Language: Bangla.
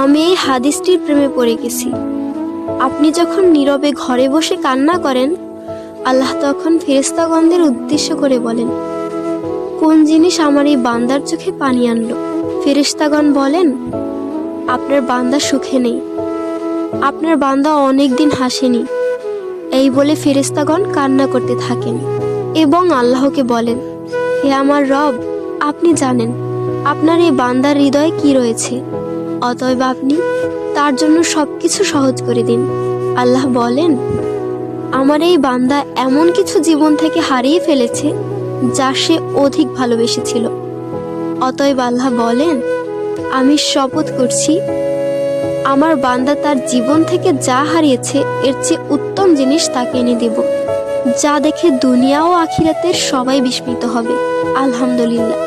আমি এই হাদিসটির প্রেমে পড়ে গেছি। আপনি যখন নীরবে ঘরে বসে কান্না করেন, আল্লাহ তখন ফেরেশতাগণদের উদ্দেশ্য করে বলেন, কোন জিনিস আমার এই বান্দার চোখে পানি আনলো? ফেরেশতাগণ বলেন, আপনার বান্দা সুখে নেই, আপনার বান্দা অনেকদিন হাসেনি। এই বলে ফেরেশতাগণ কান্না করতে থাকেন এবং আল্লাহকে বলেন, হে আমার রব, আপনি জানেন আপনার এই বান্দার হৃদয়ে কি রয়েছে, অতএব আপনি তার জন্য সবকিছু সহজ করে দিন। আল্লাহ বলেন, আমার এই বান্দা এমন কিছু জীবন থেকে হারিয়ে ফেলেছে যা সে অধিক ভালোবেসেছিল। অতএব আল্লাহ বলেন, আমি শপথ করছি, আমার বান্দা তার জীবন থেকে যা হারিয়েছে এর চেয়ে উত্তম জিনিস তাকে এনে দেব, যা দেখে দুনিয়া ও আখিরাতের সবাই বিস্মিত হবে। আলহামদুলিল্লাহ।